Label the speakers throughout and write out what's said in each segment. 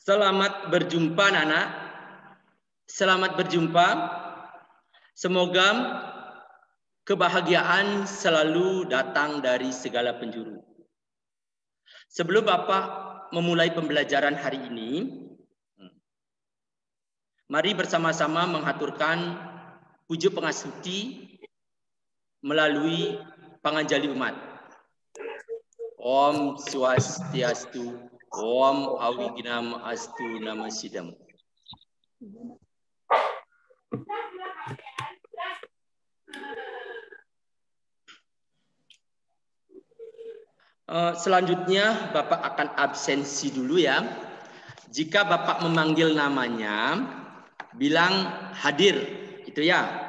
Speaker 1: Selamat berjumpa anak-anak. Selamat berjumpa. Semoga kebahagiaan selalu datang dari segala penjuru. Sebelum Bapak memulai pembelajaran hari ini, mari bersama-sama menghaturkan puji pengasuti melalui panganjali umat. Om Swastiastu, Om Awiginam Astu Nama Sidam. Selanjutnya Bapak akan absensi dulu ya. Jika Bapak memanggil namanya, bilang hadir, itu ya.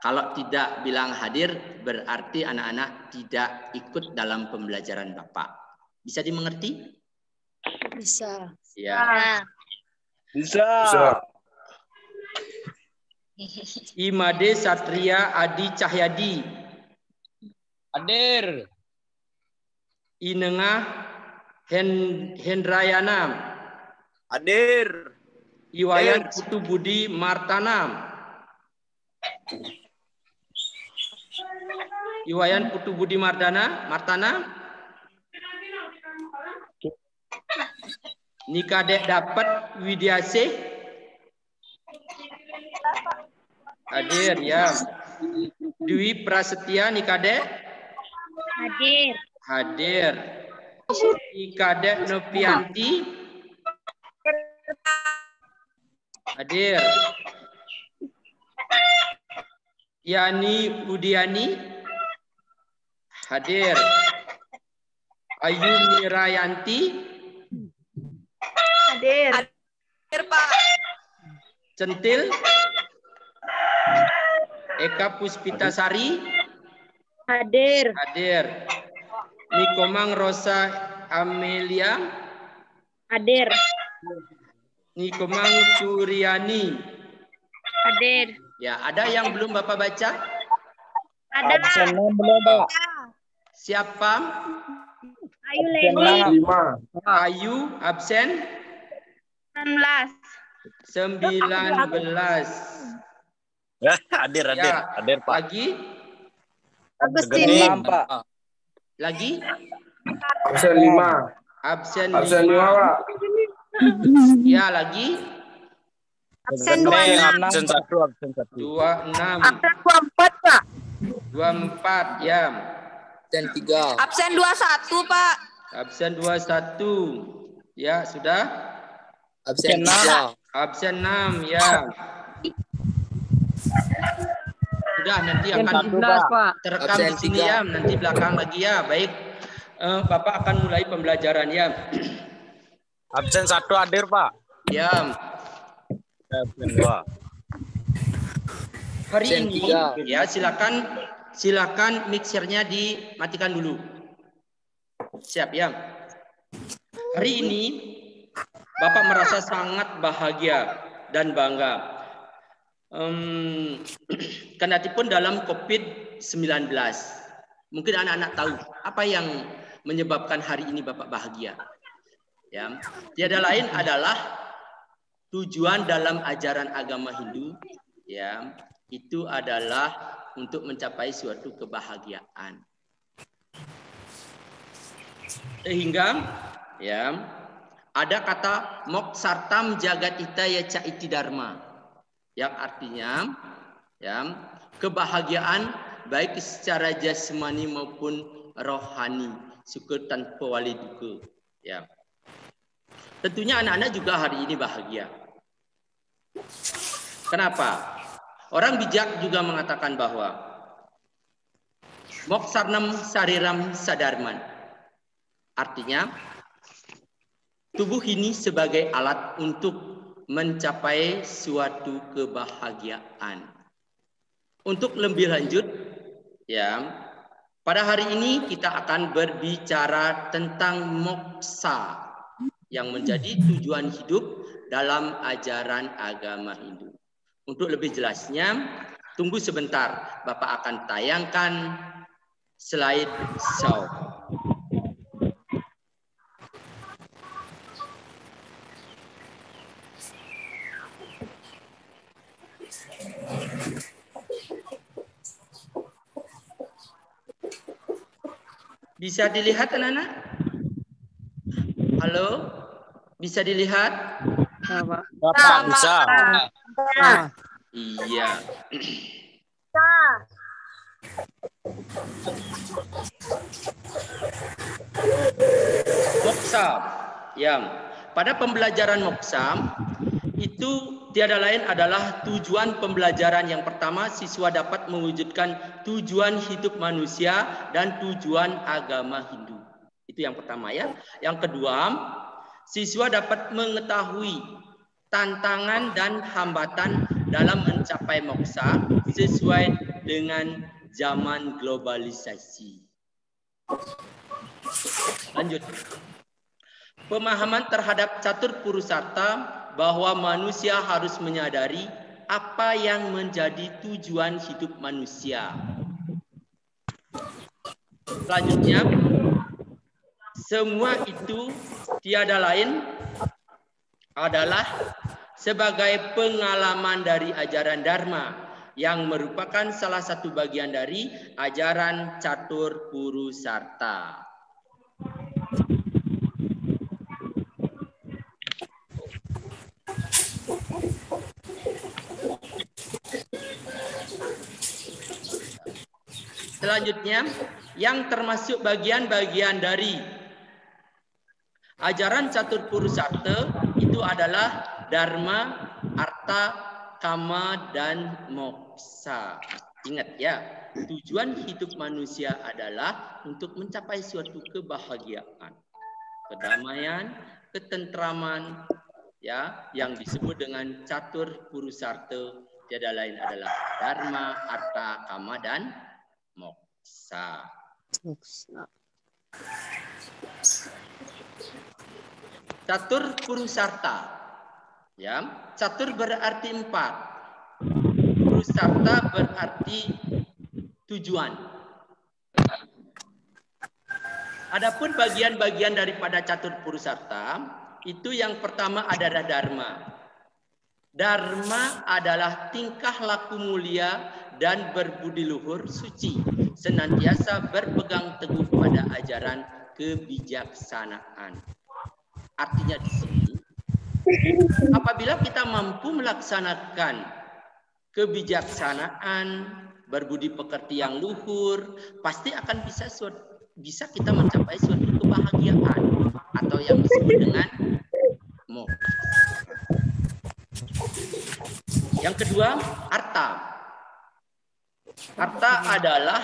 Speaker 1: Kalau tidak bilang hadir, berarti anak-anak tidak ikut dalam pembelajaran Bapak. Bisa dimengerti?
Speaker 2: Bisa.
Speaker 1: Ya.
Speaker 3: Bisa.
Speaker 1: Imade Satria Adi Cahyadi.
Speaker 3: Hadir.
Speaker 1: Inengah Hendrayana.
Speaker 3: Hadir.
Speaker 1: Iwayan Putu Budi Martana. Iwayan Putu Budi Martana. Nikadek dapat Widyasih. Hadir ya. Dwi Prasetya Nikadek. Hadir. Nikadek Novianti. Hadir. Yani Udiani. Hadir. Ayu Mirayanti.
Speaker 2: Hadir.
Speaker 4: Hadir, Pak.
Speaker 1: Centil. Eka Puspitasari.
Speaker 2: Hadir.
Speaker 1: Hadir. Nikomang Rosa Amelia.
Speaker 2: Hadir.
Speaker 1: Nikomang Suryani.
Speaker 2: Hadir.
Speaker 1: Ya, ada yang belum Bapak baca?
Speaker 2: Ada.
Speaker 3: Belum, Pak.
Speaker 1: Siapa?
Speaker 2: Ayu Leni.
Speaker 3: 5.
Speaker 1: Ayu absen
Speaker 2: 19.
Speaker 1: 19.
Speaker 3: Hadir,
Speaker 1: Ya,
Speaker 3: hadir, Pak.
Speaker 1: lagi?
Speaker 2: Agustin.
Speaker 3: Pak.
Speaker 1: Lagi?
Speaker 3: Absen 5.
Speaker 1: Absen
Speaker 3: Absen 5,
Speaker 1: 5.
Speaker 3: Pak.
Speaker 1: Ya, lagi?
Speaker 2: Absen 26.
Speaker 3: Absen 1, absen 1.
Speaker 1: 26.
Speaker 2: Absen 24, Pak.
Speaker 1: 24, ya.
Speaker 3: Absen 3.
Speaker 4: Absen 21, Pak.
Speaker 1: Absen 21. Ya, sudah?
Speaker 3: Absen 3.
Speaker 1: Absen 6, ya. Sudah, nanti akan terekam di sini ya, nanti belakang lagi ya. Baik, Bapak akan mulai pembelajaran ya.
Speaker 3: Absen 1 hadir, Pak.
Speaker 1: Ya,
Speaker 3: Absen 2.
Speaker 1: hari ini ya silakan mixernya dimatikan dulu. Siap ya. Hari ini Bapak merasa sangat bahagia dan bangga. Kendatipun dalam COVID-19, mungkin anak-anak tahu apa yang menyebabkan hari ini Bapak bahagia. Ya, tiada lain adalah tujuan dalam ajaran agama Hindu, ya, itu adalah untuk mencapai suatu kebahagiaan. Sehingga, ya, ada kata moksartam jagat itaya ca iti dharma, yang artinya, ya, kebahagiaan baik secara jasmani maupun rohani, syukur tanpa wali duka. Ya. Tentunya anak-anak juga hari ini bahagia. Kenapa? Orang bijak juga mengatakan bahwa moksarnam sariram sadarman. Artinya, tubuh ini sebagai alat untuk mencapai suatu kebahagiaan. Untuk lebih lanjut, ya, pada hari ini kita akan berbicara tentang moksa yang menjadi tujuan hidup dalam ajaran agama Hindu. Untuk lebih jelasnya, tunggu sebentar, Bapak akan tayangkan slide show. Bisa dilihat anak-anak? Halo? Bisa dilihat?
Speaker 3: Bapak bisa.
Speaker 1: Iya. Moksam. Yang pada pembelajaran moksam itu tiada lain adalah tujuan pembelajaran yang pertama, siswa dapat mewujudkan tujuan hidup manusia dan tujuan agama Hindu. Itu yang pertama ya. Yang kedua, siswa dapat mengetahui tantangan dan hambatan dalam mencapai moksa sesuai dengan zaman globalisasi. Lanjut. Pemahaman terhadap catur purusarta bahwa manusia harus menyadari apa yang menjadi tujuan hidup manusia. Selanjutnya, semua itu tiada lain adalah sebagai pengalaman dari ajaran Dharma yang merupakan salah satu bagian dari ajaran catur purusarta. Selanjutnya, yang termasuk bagian-bagian dari ajaran catur purusarta itu adalah dharma, arta, kama, dan moksa. Ingat ya, tujuan hidup manusia adalah untuk mencapai suatu kebahagiaan, kedamaian, ketentraman, ya, yang disebut dengan catur purusarta tiada lain adalah dharma, arta, kama, dan moksa. Catur purusarta. Ya, catur berarti 4. Purusarta berarti tujuan. Adapun bagian-bagian daripada catur purusarta itu yang pertama adalah dharma. Dharma adalah tingkah laku mulia dan berbudi luhur suci, senantiasa berpegang teguh pada ajaran kebijaksanaan. Artinya di sini, apabila kita mampu melaksanakan kebijaksanaan, berbudi pekerti yang luhur, pasti akan bisa kita mencapai suatu kebahagiaan atau yang disebut dengan moksha. Yang kedua, arta. Arta adalah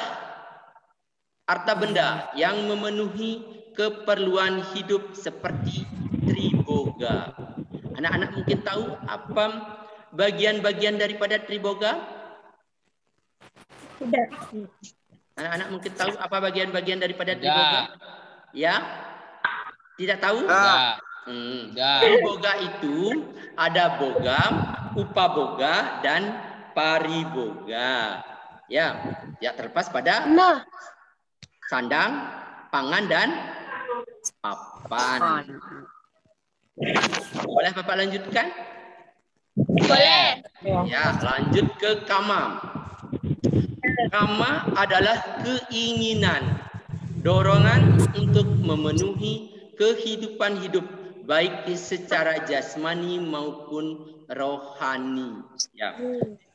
Speaker 1: harta benda yang memenuhi keperluan hidup seperti triboga. Anak-anak mungkin tahu apa bagian-bagian daripada triboga?
Speaker 2: Tidak.
Speaker 1: Anak-anak mungkin tahu apa bagian-bagian daripada triboga? Ya? Tidak tahu? Triboga itu ada boga, upaboga, dan pariboga. Ya, terlepas pada sandang, pangan, dan papan. Boleh Bapak lanjutkan?
Speaker 2: Boleh.
Speaker 1: Ya, lanjut ke kama. Kama adalah keinginan, dorongan untuk memenuhi kehidupan hidup baik secara jasmani maupun rohani. Ya.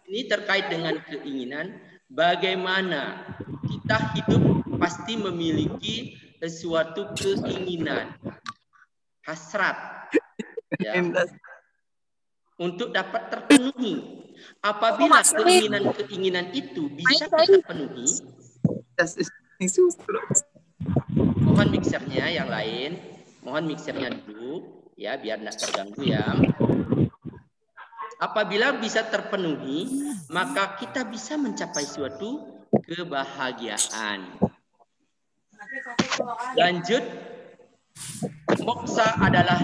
Speaker 1: Ini terkait dengan keinginan, bagaimana kita hidup pasti memiliki suatu keinginan, hasrat, ya, untuk dapat terpenuhi. Apabila keinginan itu bisa kita penuhi, mohon mixernya yang lain, mohon mixernya dulu, ya, biar tidak terganggu ya. Apabila bisa terpenuhi, maka kita bisa mencapai suatu kebahagiaan. Lanjut, moksa adalah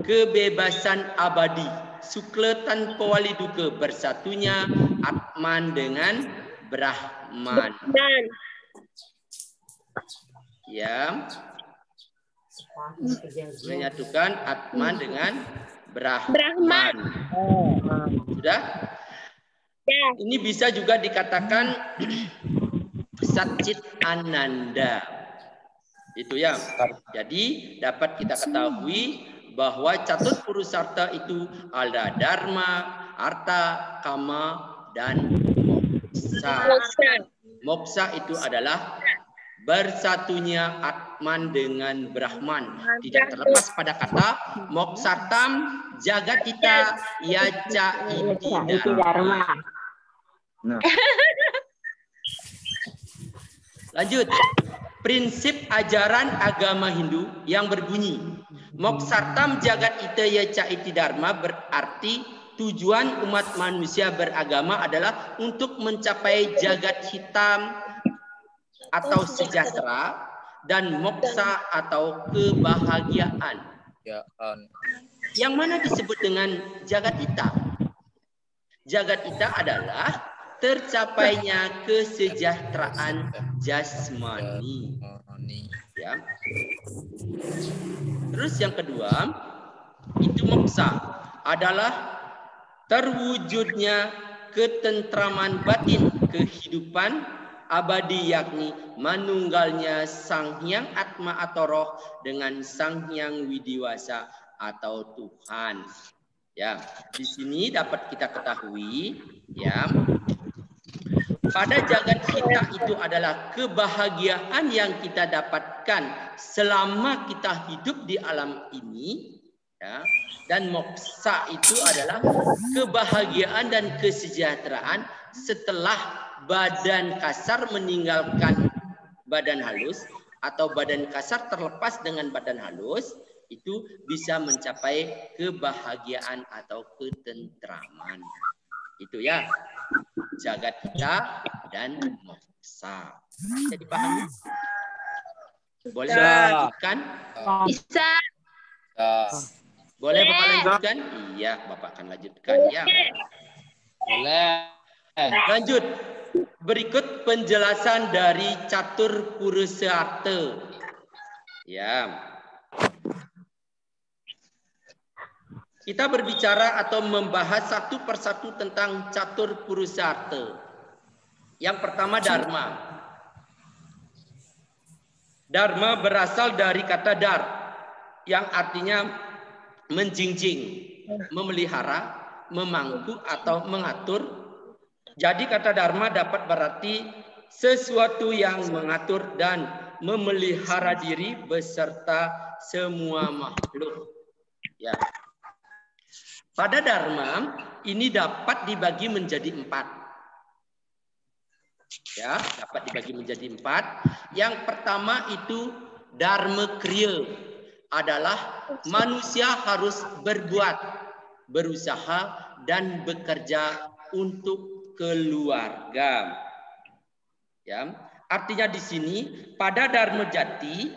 Speaker 1: kebebasan abadi, sukla tanpa wali duka, bersatunya Atman dengan Brahman. Ya, menyatukan Atman dengan Brahman. Sudah? Ya. Ini bisa juga dikatakan Satchit Ananda. Itu ya. Jadi dapat kita ketahui bahwa catur purusarta itu ada dharma, arta, kama, dan moksa. Moksa itu adalah bersatunya Atman dengan Brahman. Tidak terlepas pada kata moksatam jagatita yaca iti dharma. Lanjut. Prinsip ajaran agama Hindu yang berbunyi moksartam jagat ita yaca iti dharma berarti tujuan umat manusia beragama adalah untuk mencapai jagat hitam atau sejahtera dan moksa atau kebahagiaan. Yang mana disebut dengan jagat ita? Jagat ita adalah tercapainya kesejahteraan jasmani. Ya. Terus yang kedua, itu moksa adalah terwujudnya ketentraman batin, kehidupan abadi yakni manunggalnya Sang Hyang Atma atau Roh dengan Sang Hyang Widiwasa atau Tuhan. Ya, di sini dapat kita ketahui ya. Pada jagat kita itu adalah kebahagiaan yang kita dapatkan selama kita hidup di alam ini, ya. Dan moksa itu adalah kebahagiaan dan kesejahteraan setelah badan kasar meninggalkan badan halus atau badan kasar terlepas dengan badan halus, itu bisa mencapai kebahagiaan atau ketentraman. Itu ya. Jagat kita dan moksa. Bisa dipahami? Boleh lanjutkan?
Speaker 2: Bisa.
Speaker 1: Boleh Bapak lanjutkan? Iya, Bapak akan lanjutkan ya.
Speaker 3: Boleh.
Speaker 1: Lanjut. Berikut penjelasan dari catur purusarta. Ya. Kita berbicara atau membahas satu persatu tentang catur purusarta. Yang pertama dharma. Dharma berasal dari kata dar yang artinya menjinjing, memelihara, memangku atau mengatur. Jadi kata dharma dapat berarti sesuatu yang mengatur dan memelihara diri beserta semua makhluk. Ya. Pada dharma ini dapat dibagi menjadi 4. Ya, dapat dibagi menjadi 4. Yang pertama itu dharma kriya adalah manusia harus berbuat, berusaha dan bekerja untuk keluarga. Ya, artinya di sini pada dharma jati,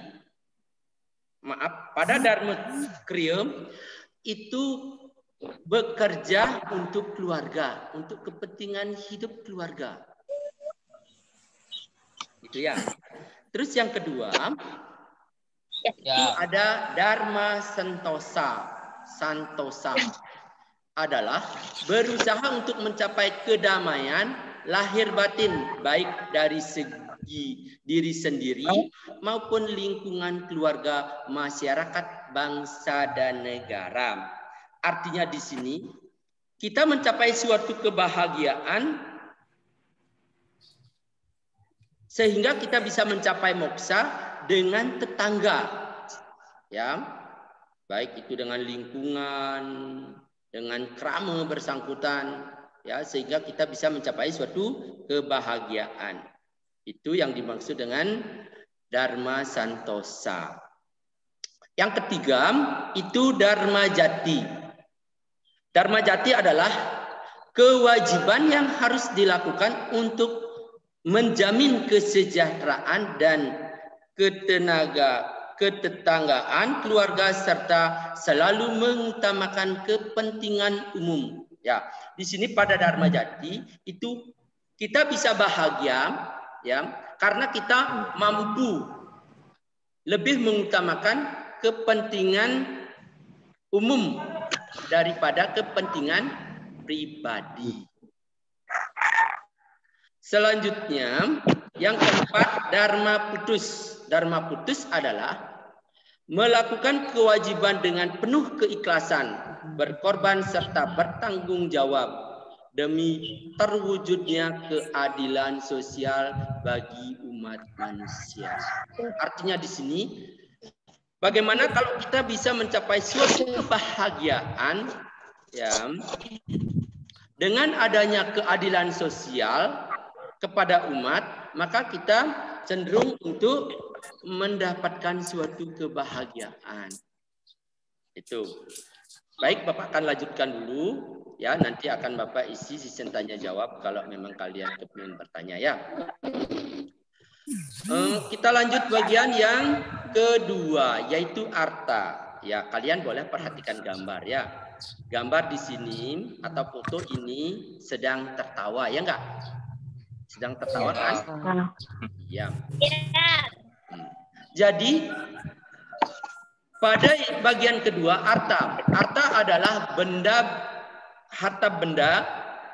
Speaker 1: pada dharma kriya itu bekerja untuk keluarga, untuk kepentingan hidup keluarga. Itu ya. Terus yang kedua, itu ada dharma santosa. Santosa adalah berusaha untuk mencapai kedamaian lahir batin, baik dari segi diri sendiri maupun lingkungan keluarga, masyarakat, bangsa, dan negara. Artinya di sini kita mencapai suatu kebahagiaan sehingga kita bisa mencapai moksa dengan tetangga, ya, baik itu dengan lingkungan, dengan krama bersangkutan, ya, sehingga kita bisa mencapai suatu kebahagiaan. Itu yang dimaksud dengan dharma santosa. Yang ketiga itu dharma jati. Dharma jati adalah kewajiban yang harus dilakukan untuk menjamin kesejahteraan dan ketetanggaan keluarga serta selalu mengutamakan kepentingan umum. Ya, di sini pada dharma jati itu kita bisa bahagia, ya, karena kita mampu lebih mengutamakan kepentingan umum daripada kepentingan pribadi. Selanjutnya, yang keempat, dharma putus. Dharma putus adalah melakukan kewajiban dengan penuh keikhlasan, berkorban serta bertanggung jawab demi terwujudnya keadilan sosial bagi umat manusia. Artinya di sini, bagaimana kalau kita bisa mencapai suatu kebahagiaan, ya, dengan adanya keadilan sosial kepada umat, maka kita cenderung untuk mendapatkan suatu kebahagiaan. Itu. Baik, Bapak akan lanjutkan dulu. Ya, nanti akan Bapak isi sesi tanya jawab kalau memang kalian ingin bertanya ya. Kita lanjut bagian yang kedua, yaitu arta. Ya, kalian boleh perhatikan gambar ya. Gambar di sini atau foto ini sedang tertawa, ya enggak? Sedang tertawa kan? Ya. Jadi pada bagian kedua, arta. Arta adalah harta benda,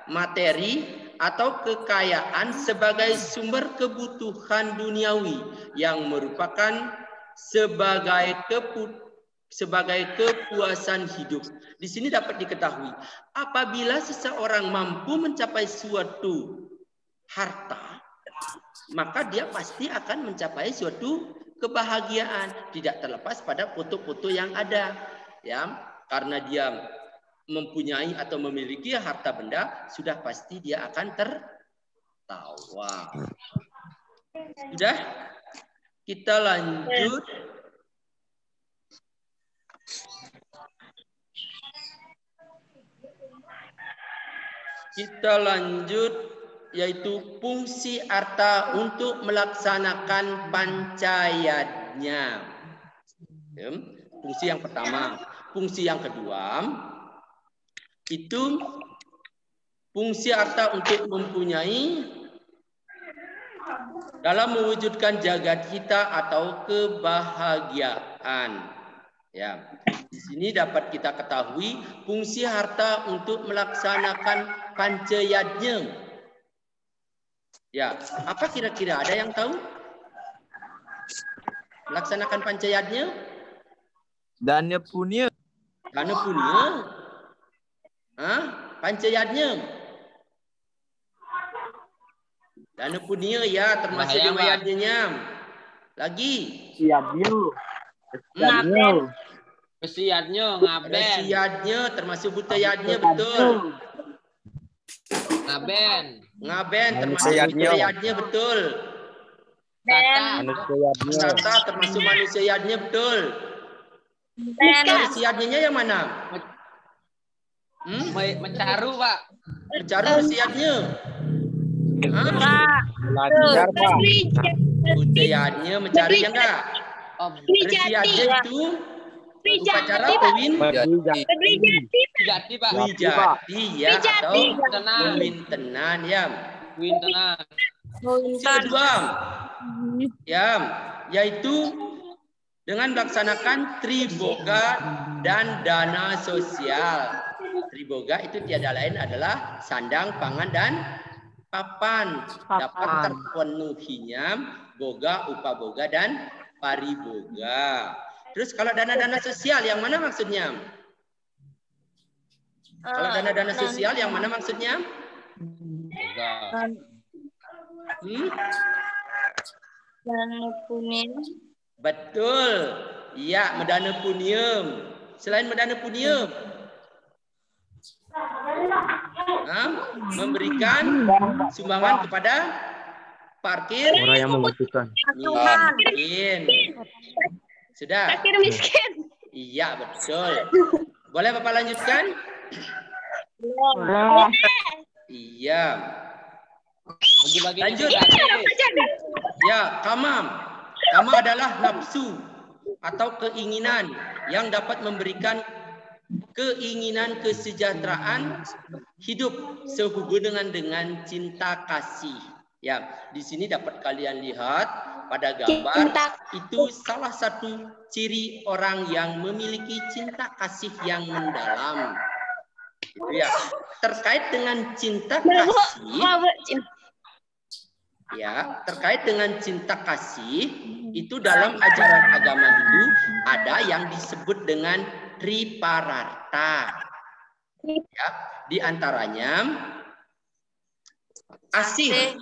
Speaker 1: materi, atau kekayaan sebagai sumber kebutuhan duniawi yang merupakan sebagai kepuasan hidup. Di sini dapat diketahui, apabila seseorang mampu mencapai suatu harta, maka dia pasti akan mencapai suatu kebahagiaan, tidak terlepas pada foto-foto yang ada, ya, karena dia mempunyai atau memiliki harta benda, sudah pasti dia akan tertawa. Sudah, kita lanjut. Kita lanjut, yaitu fungsi arta untuk melaksanakan pancayatnya. Fungsi yang pertama. Fungsi yang kedua, itu fungsi arta untuk mempunyai dalam mewujudkan jagat kita atau kebahagiaan. Ya, di sini dapat kita ketahui fungsi harta untuk melaksanakan pancayatnya. Ya, apa kira-kira ada yang tahu? Melaksanakan pancayatnya?
Speaker 5: Dana punya.
Speaker 1: Dana punya? Hah? Pancayatnya? Dana punya ya, termasuk riwayatnya. Lagi?
Speaker 3: Pesiatnya, ngaben.
Speaker 1: Pesiatnya termasuk butayatnya, betul. Ngaben termasuk butayatnya, betul. Kata termasuk manusianya, betul. Pesiatnya yang mana?
Speaker 3: Mencaru, Pak.
Speaker 1: Mencaru pesiatnya.
Speaker 5: Belajar, Pak.
Speaker 1: Butayatnya mencari ya enggak? Pesiatnya itu upacara kawin
Speaker 3: Jati, Pak.
Speaker 1: Wijati ya, atau kawintenan ya.
Speaker 3: Wintenan.
Speaker 1: Kedua, ya, yaitu dengan melaksanakan triboga dan dana sosial. Triboga itu tiada lain adalah sandang, pangan, dan papan. Dapat terpenuhinya boga, upaboga, dan pariboga. Terus kalau dana-dana sosial yang mana maksudnya? Kalau dana-dana sosial yang mana maksudnya?
Speaker 2: Dana punya.
Speaker 1: Betul. Iya, medana punium. Selain medana punium, memberikan sumbangan kepada parkir
Speaker 5: Orang yang membutuhkan.
Speaker 1: miskin. Sudah?
Speaker 2: Parkir miskin.
Speaker 1: Iya, betul. Boleh Bapak lanjutkan? Iya. Lanjut. Ya, kamam. Kama adalah nafsu atau keinginan yang dapat memberikan keinginan kesejahteraan hidup sehubungan dengan cinta kasih. Ya, di sini dapat kalian lihat pada gambar itu salah satu ciri orang yang memiliki cinta kasih yang mendalam. Itu ya. Terkait dengan cinta kasih. Ya, terkait dengan cinta kasih Itu dalam ajaran agama Hindu ada yang disebut dengan Tripararta. Ya, di antaranya asih.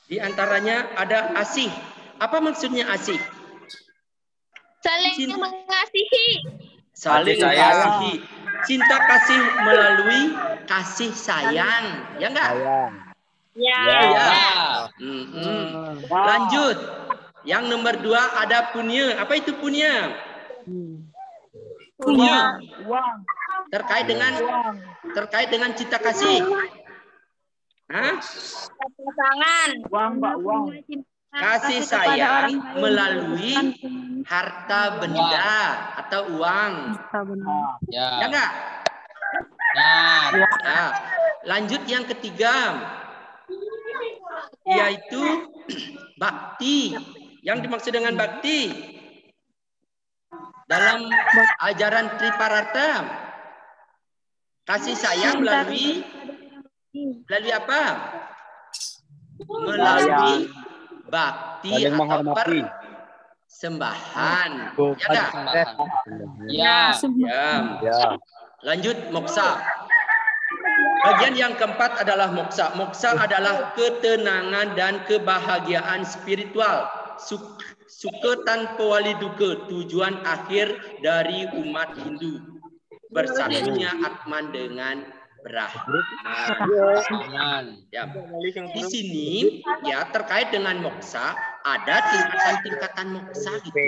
Speaker 1: Di antaranya ada asih. Apa maksudnya asih?
Speaker 2: Saling mengasihi.
Speaker 1: Saling mengasihi. Cinta kasih melalui kasih sayang, ya enggak?
Speaker 2: Ya.
Speaker 1: Lanjut. Yang nomor 2 ada punya. Apa itu punya? Punya. Terkait dengan cinta kasih. Hah?
Speaker 2: Pasangan.
Speaker 1: Kasih sayang melalui harta benda atau uang. Ya enggak? Ya. Lanjut yang ketiga. Yaitu bakti. Yang dimaksud dengan bakti dalam ajaran Tripararta, kasih sayang melalui apa? Melalui bakti atau persembahan. Ya enggak? Ya. Lanjut moksa. Bagian yang keempat adalah moksa. Moksa adalah ketenangan dan kebahagiaan spiritual. Suka tanpa wali duka, tujuan akhir dari umat Hindu. Bersatunya Atman dengan Brahman. Ya. Di sini ya terkait dengan moksa ada tingkatan-tingkatan moksa gitu.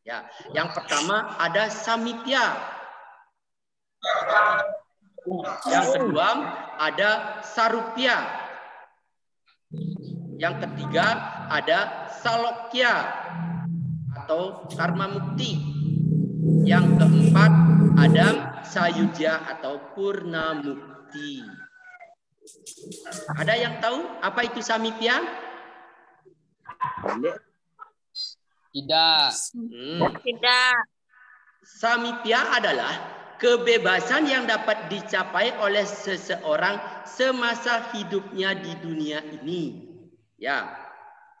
Speaker 1: Ya. Yang pertama ada samipya. Yang kedua ada sarupya. Yang ketiga ada salokya atau karma mukti. Yang keempat ada sayuja atau purna mukti. Ada yang tahu apa itu samipya?
Speaker 3: Tidak.
Speaker 2: Tidak.
Speaker 1: Samipya adalah kebebasan yang dapat dicapai oleh seseorang semasa hidupnya di dunia ini. Ya,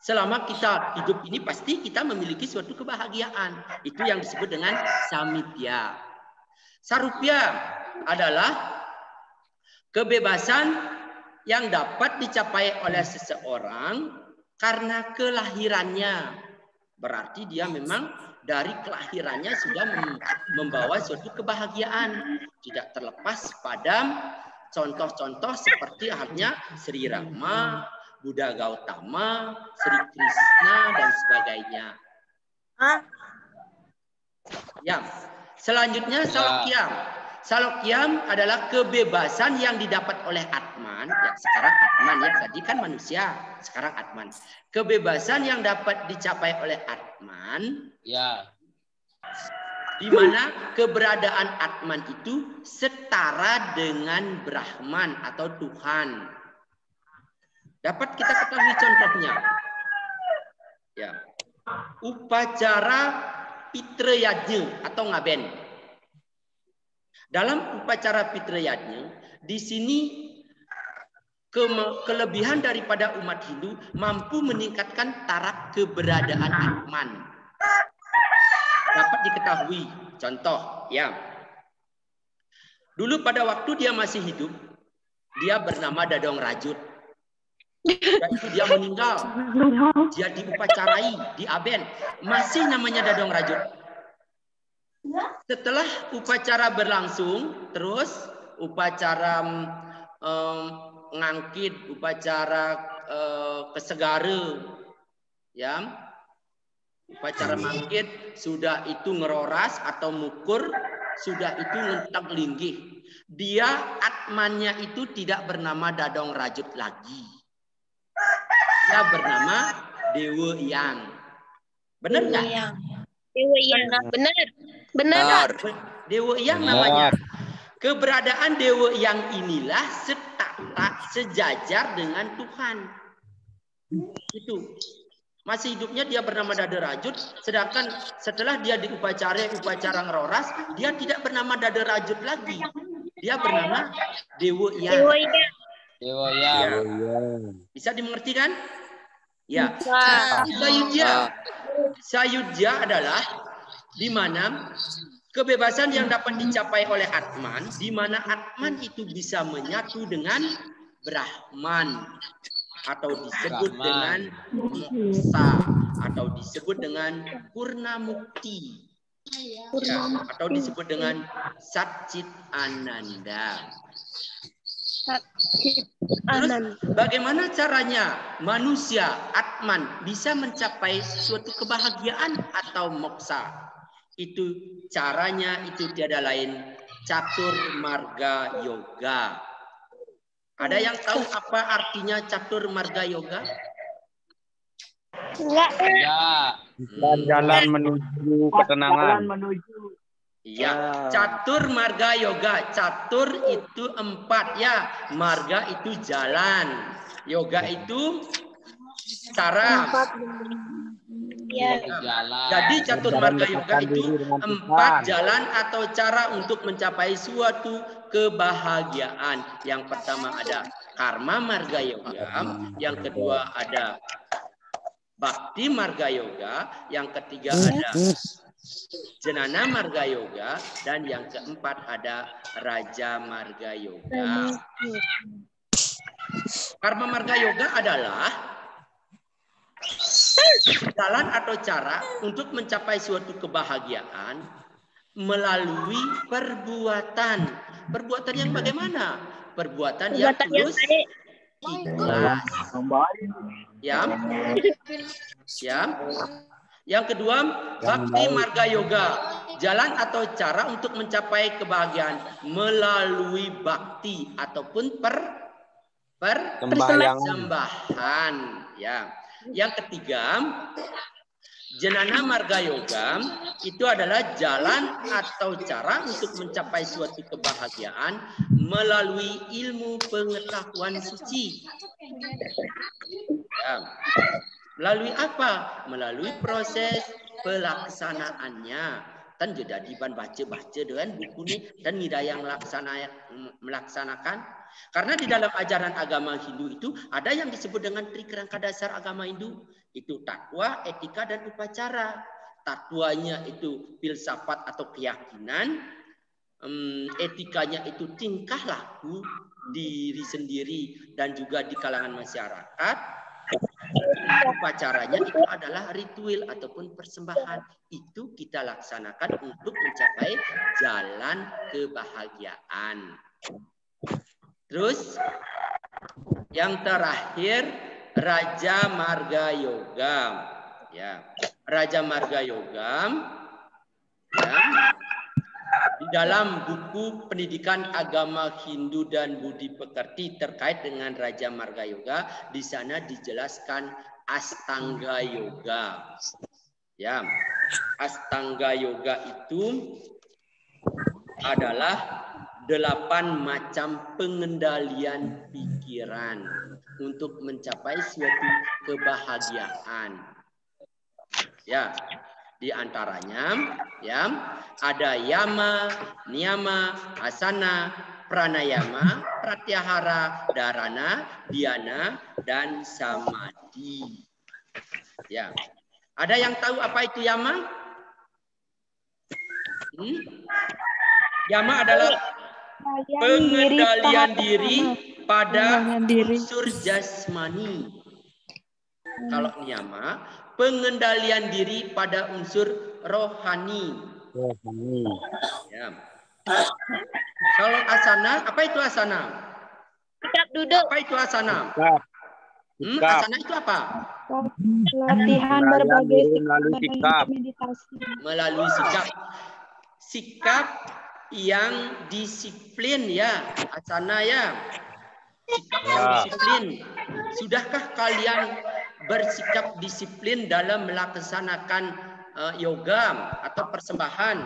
Speaker 1: selama kita hidup ini pasti kita memiliki suatu kebahagiaan. Itu yang disebut dengan samipya. Sarupya adalah kebebasan yang dapat dicapai oleh seseorang karena kelahirannya. Berarti dia memang dari kelahirannya sudah membawa suatu kebahagiaan. Tidak terlepas pada contoh-contoh seperti halnya Sri Rama, Buddha Gautama, Sri Krishna, dan sebagainya. Ya. Selanjutnya Salokyam. Salokyam adalah kebebasan yang didapat oleh Atman. Ya, sekarang Atman ya, tadi kan manusia, sekarang Atman. Kebebasan yang dapat dicapai oleh Atman.
Speaker 3: Ya.
Speaker 1: Di mana keberadaan Atman itu setara dengan Brahman atau Tuhan. Dapat kita ketahui contohnya. Ya. Upacara Pitrayajna atau ngaben. Dalam upacara Pitrayajna, di sini kelebihan daripada umat Hindu mampu meningkatkan taraf keberadaan Atman. Dapat diketahui contoh ya. Dulu pada waktu dia masih hidup, dia bernama Dadong Rajut. Dan itu dia meninggal. Dia diupacarai, diaben. Masih namanya Dadong Rajut. Setelah upacara berlangsung, terus upacara ngangkit, upacara kesegara, ya, upacara mangkit, sudah itu ngeroras atau mukur, sudah itu ngentak linggih. Dia Atmannya itu tidak bernama Dadong Rajut lagi. Dia bernama Dewa Yang. Benar nggak?
Speaker 2: Dewa Yang. Benar.
Speaker 1: Dewa Yang namanya. Keberadaan Dewa Yang inilah setara, sejajar dengan Tuhan. Itu. Masih hidupnya dia bernama Dada Rajut, sedangkan setelah dia upacara ngeroras, dia tidak bernama Dada Rajut lagi. Dia bernama Dewa Yang.
Speaker 3: Dewaya.
Speaker 1: Ya. Bisa dimengerti kan? Ya.
Speaker 2: Wah.
Speaker 1: Sayudya adalah di mana kebebasan yang dapat dicapai oleh Atman, di mana Atman itu bisa menyatu dengan Brahman, atau disebut dengan moksa, atau disebut dengan purna mukti, ya, atau disebut dengan Satchit Ananda. Terus bagaimana caranya manusia Atman bisa mencapai suatu kebahagiaan atau moksa? Itu caranya itu tiada lain catur marga yoga. Ada yang tahu apa artinya catur marga yoga?
Speaker 2: Enggak.
Speaker 3: Ya.
Speaker 5: Jalan menuju ketenangan.
Speaker 1: Iya, catur marga yoga. Catur itu 4 ya, marga itu jalan, yoga itu cara.
Speaker 2: Ya.
Speaker 3: Jalan.
Speaker 1: Jadi catur marga yoga itu 4 jalan atau cara untuk mencapai suatu kebahagiaan. Yang pertama ada karma marga yoga, yang kedua ada bakti marga yoga, yang ketiga ada Jenana marga yoga, dan yang keempat ada raja marga yoga. Karma marga yoga adalah jalan atau cara untuk mencapai suatu kebahagiaan melalui perbuatan. Perbuatan yang bagaimana? Perbuatan yang tulus, ikhlas. Ya. Ya. Yang kedua, bakti marga yoga. Jalan atau cara untuk mencapai kebahagiaan melalui bakti ataupun persembahan. Ya. Yang ketiga, jenana marga yoga itu adalah jalan atau cara untuk mencapai suatu kebahagiaan melalui ilmu pengetahuan suci. Ya. Melalui apa? Melalui proses pelaksanaannya. Kan jadi ban baca-baca dengan buku ini dan tidak yang melaksanakan. Karena di dalam ajaran agama Hindu itu ada yang disebut dengan tri kerangka dasar agama Hindu. Itu takwa, etika, dan upacara. Takwanya itu filsafat atau keyakinan. Etikanya itu tingkah laku diri sendiri dan juga di kalangan masyarakat. Upacaranya itu adalah ritual ataupun persembahan. Itu kita laksanakan untuk mencapai jalan kebahagiaan. Terus yang terakhir Raja Marga Yoga. Ya, Raja Marga Yoga. Ya. Di dalam buku Pendidikan Agama Hindu dan Budi Pekerti terkait dengan Raja Marga Yoga, di sana dijelaskan Astanga Yoga. Ya, Astanga Yoga itu adalah 8 macam pengendalian pikiran untuk mencapai suatu kebahagiaan. Ya. Di antaranya ya ada yama, niyama, asana, pranayama, pratyahara, dharana, dhyana, dan samadhi. Ya. Ada yang tahu apa itu yama? Yama adalah pengendalian diri pada unsur jasmani. Kalau niyama, pengendalian diri pada unsur rohani. Ya. Kalau asana, apa itu asana?
Speaker 2: Sikap duduk.
Speaker 1: Apa itu asana? Asana itu apa?
Speaker 6: Latihan berbagai
Speaker 5: sikap
Speaker 6: meditasi.
Speaker 1: Melalui sikap. Sikap yang disiplin ya, asana ya. Sikap yang disiplin. Sudahkah kalian bersikap disiplin dalam melaksanakan yoga atau persembahan?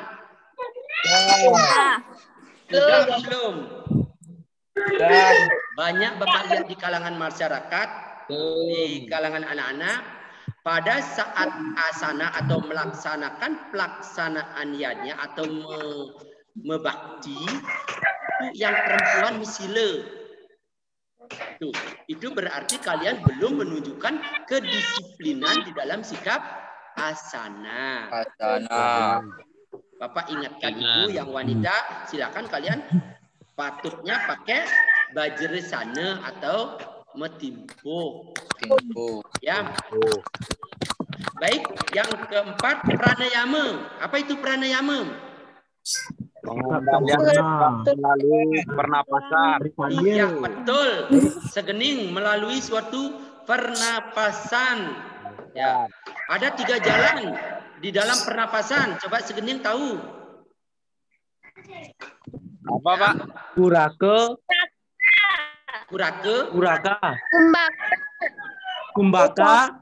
Speaker 1: Sudah belum? Banyak Bapak lihat di kalangan masyarakat, di kalangan anak-anak, pada saat asana atau melaksanakan pelaksanaan-nya atau mebakti, itu yang perempuan mesile. Itu berarti kalian belum menunjukkan kedisiplinan di dalam sikap asana. Bapak ingatkan itu yang wanita, silakan kalian patutnya pakai bajresana atau metimpo. Ya. Baik, yang keempat pranayama. Apa itu pranayama?
Speaker 5: Melalui pernapasan.
Speaker 1: Iya, betul. Segening melalui suatu pernapasan. Ya. Ada 3 jalan di dalam pernapasan. Coba segening tahu.
Speaker 5: Apa, Pak?
Speaker 7: Kurake, kumbaka,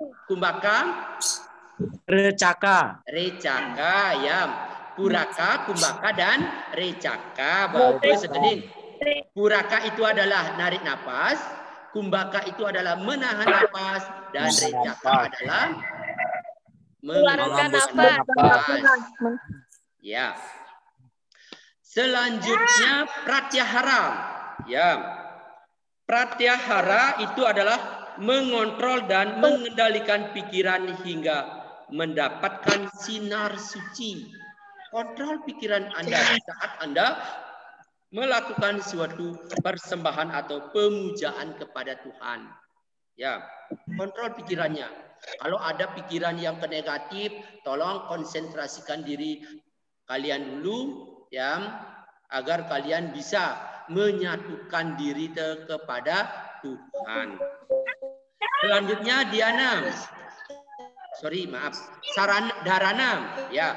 Speaker 7: recaka.
Speaker 1: Ya. Puraka, kumbaka, dan recaka. Bagus segening. Puraka itu adalah narik napas, kumbaka itu adalah menahan napas, dan recaka adalah mengeluarkan napas. Ya. Selanjutnya pratyahara. Ya. Pratyahara itu adalah mengontrol dan mengendalikan pikiran hingga mendapatkan sinar suci. Kontrol pikiran Anda saat Anda melakukan suatu persembahan atau pemujaan kepada Tuhan. Ya, kontrol pikirannya. Kalau ada pikiran yang negatif, tolong konsentrasikan diri kalian dulu, ya, agar kalian bisa menyatukan diri kepada Tuhan. Selanjutnya dharana. Ya,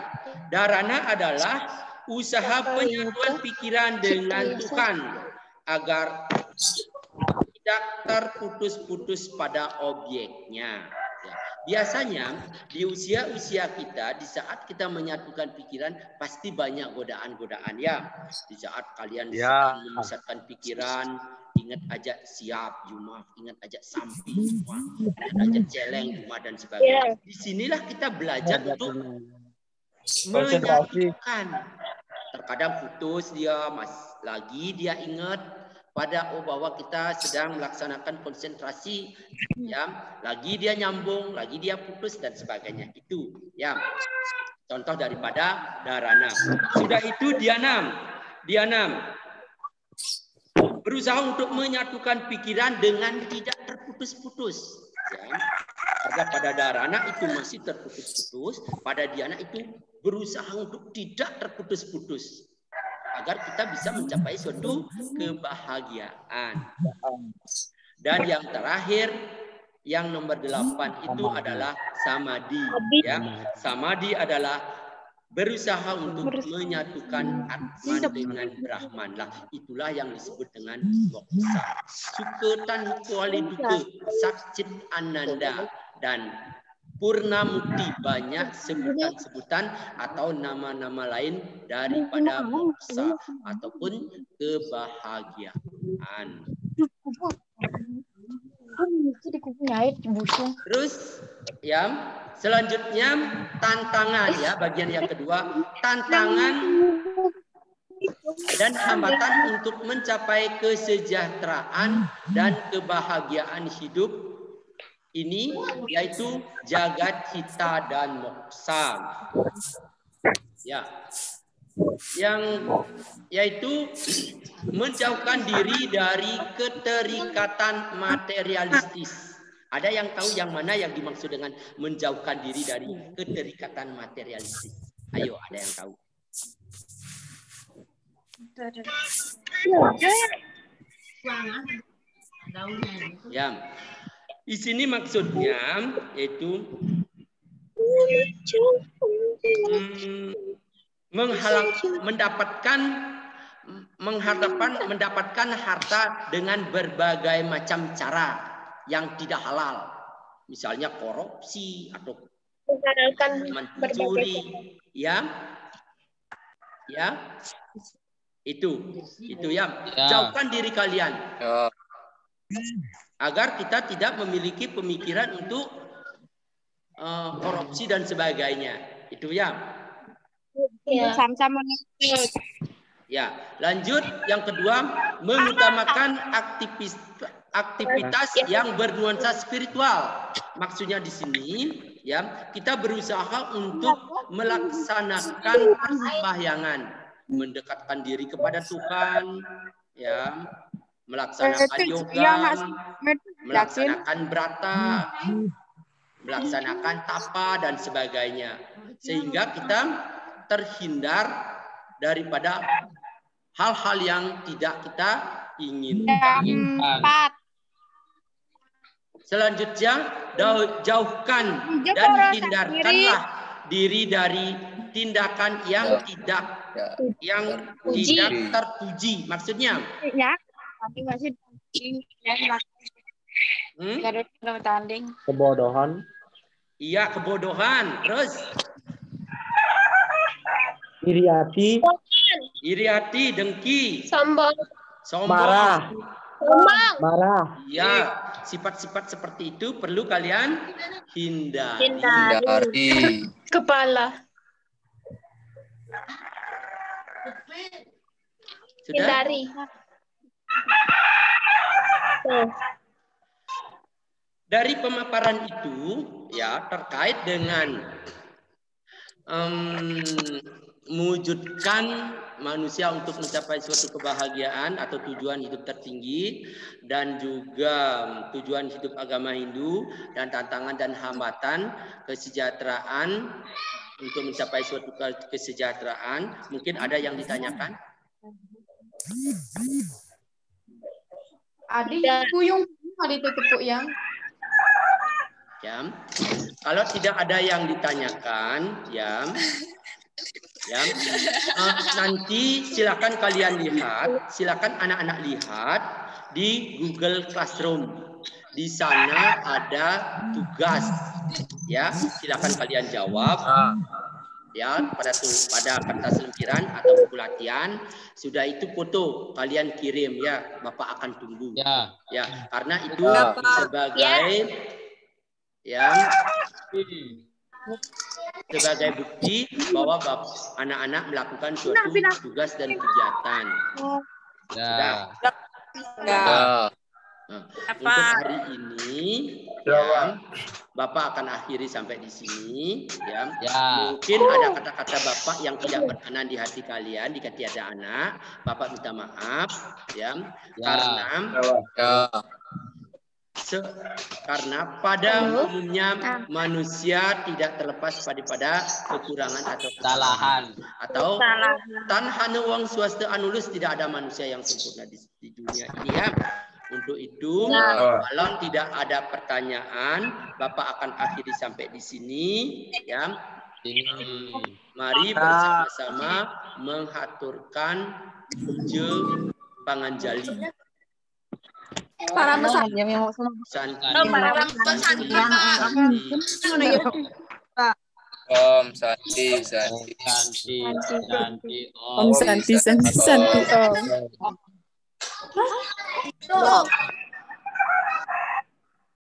Speaker 1: dharana adalah usaha penyatuan pikiran dengan Tuhan agar tidak terputus-putus pada objeknya. Ya. Biasanya di usia-usia kita, di saat kita menyatukan pikiran, pasti banyak godaan-godaan ya. Di saat kalian memusatkan pikiran, ingat aja siap Jumat, ingat aja sampai Jumat, ingat aja celeng Jumat dan sebagainya. Disinilah kita belajar untuk menyatukan. Terkadang putus dia, lagi dia ingat pada bahwa kita sedang melaksanakan konsentrasi, ya, lagi dia nyambung, lagi dia putus dan sebagainya. Itu ya contoh daripada dharana. Sudah itu dhyana. Berusaha untuk menyatukan pikiran dengan tidak terputus-putus. Ya. Karena pada dharana itu masih terputus-putus, pada dhyana itu berusaha untuk tidak terputus-putus. Agar kita bisa mencapai suatu kebahagiaan. Dan yang terakhir, yang nomor 8 itu adalah samadhi. Ya. Samadhi adalah berusaha untuk menyatukan Atman dengan Brahman. Itulah yang disebut dengan moksa. Suketan kuali duka, sakcit ananda, dan Purnamukti, banyak sebutan-sebutan atau nama-nama lain daripada moksa ataupun kebahagiaan. Terus ya, selanjutnya tantangan ya, bagian yang kedua, tantangan dan hambatan untuk mencapai kesejahteraan dan kebahagiaan hidup ini yaitu jagat hita dan moksa. Ya. Yang yaitu menjauhkan diri dari keterikatan materialistis. Ada yang tahu yang mana yang dimaksud dengan menjauhkan diri dari keterikatan materialistis? Ayo, ada yang tahu? Ya. Di sini maksudnya yaitu mendapatkan harta dengan berbagai macam cara yang tidak halal. Misalnya korupsi atau mencuri, ya. Ya. Itu ya. Jauhkan diri kalian. Agar kita tidak memiliki pemikiran untuk korupsi dan sebagainya. Itu ya.
Speaker 2: Sama-sama.
Speaker 1: Ya, lanjut yang kedua, mengutamakan aktivitas yang bernuansa spiritual. Maksudnya di sini ya, kita berusaha untuk melaksanakan persembahyangan, mendekatkan diri kepada Tuhan, ya, melaksanakan yoga, melaksanakan brata, melaksanakan tapa dan sebagainya, sehingga kita terhindar daripada hal-hal yang tidak kita inginkan. Selanjutnya, jauhkan dan hindarkanlah diri dari tindakan yang tidak terpuji. Maksudnya,
Speaker 7: kebodohan.
Speaker 1: Iya, kebodohan. Terus, iri hati, dengki,
Speaker 2: Sombong.
Speaker 7: marah.
Speaker 1: Ya, sifat-sifat seperti itu perlu kalian hindari.
Speaker 2: Kepala.
Speaker 1: Sudah?
Speaker 2: Hindari.
Speaker 1: Dari pemaparan itu, ya, terkait dengan mewujudkan manusia untuk mencapai suatu kebahagiaan atau tujuan hidup tertinggi, dan juga tujuan hidup agama Hindu, dan tantangan dan hambatan kesejahteraan untuk mencapai suatu kesejahteraan. Mungkin ada yang ditanyakan?
Speaker 6: Adik kuyung ditutup yang.
Speaker 1: Ya. Kalau tidak ada yang ditanyakan, ya. Nanti silakan kalian lihat, silakan anak-anak lihat di Google Classroom. Di sana ada tugas, ya. Silakan kalian jawab, ya, pada kertas lempiran atau buku latihan. Sudah itu foto kalian kirim, ya. Bapak akan tunggu, ya. Karena itu sebagai, ya, sebagai bukti bahwa anak-anak melakukan suatu tugas dan kegiatan. Sudah. Nah, untuk hari ini, ya, Bapak akan akhiri sampai di sini. Ya. Mungkin ada kata-kata Bapak yang tidak berkenan di hati kalian, jika tiada anak, Bapak minta maaf, ya, karena pada umumnya manusia tidak terlepas daripada kekurangan atau kesalahan. Atau tanhana wang swasta anulus, tidak ada manusia yang sempurna di dunia ini, ya. Untuk itu, kalau tidak ada pertanyaan, Bapak akan akhiri sampai di sini, ya. Mari bersama-sama menghaturkan puja panganjali.
Speaker 4: Para pesan.
Speaker 5: Om Santi Santi.
Speaker 4: Om Santi Santi.